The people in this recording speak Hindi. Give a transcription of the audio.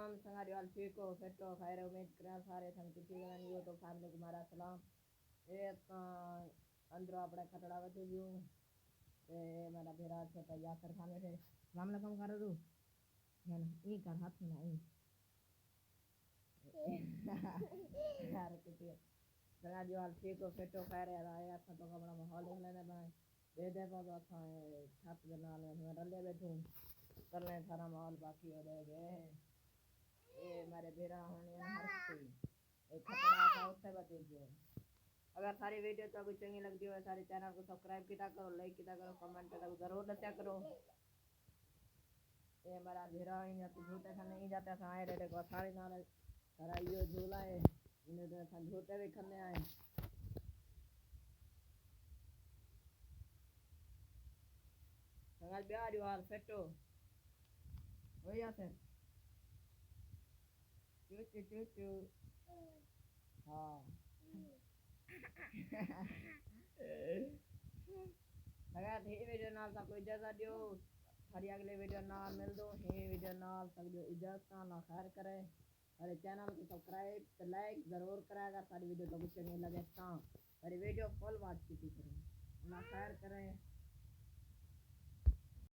सलाम संगारी वाल ठीक हो फिट हो खैर उम्मीद करें सारे थन की ठीक है यो तो फैमिली को मारा सलाम ये अंदर अपने खतड़ा बचे भी हूँ ते मेरा भेरा छोटा यासर खान बैठे सलाम अलैकुम कर दो यार ये कर हाथ में नहीं यार कुछ संगारी वाल ठीक हो फिट हो खैर यार आया था तो अपना माहौल लेने बनाए दे दे तो अच्छा छत के नाल में रले बैठूं कर ले सारा माहौल बाकी हो रह गए ये मेरे बेरा होने हर कोई एक खतरा था उससे बचे गए अगर सारी वीडियो तो कुछ चंगी लगती हो सारे चैनल को सब्सक्राइब किया करो लाइक किया करो कमेंट करो जरूर दस्या करो ये हमारा बेरा ही तो झूठे से नहीं जाते आए रे को सारी नाल सारा यो झूला है इन्हें तो झूठे भी खन्ने आए संगल बिहार यार फेटो हो जाते चू चू चू चू हाँ अगर ये वीडियो नाल ता कोई इजाजत दियो थारी अगले वीडियो नाल मिल दो ये वीडियो नाल तक जो इजाजत ना खैर करे अरे चैनल को सब्सक्राइब लाइक जरूर करेगा सारी वीडियो तो कुछ नहीं लगे ता सारी वीडियो फुल वाच की करें ना खैर करें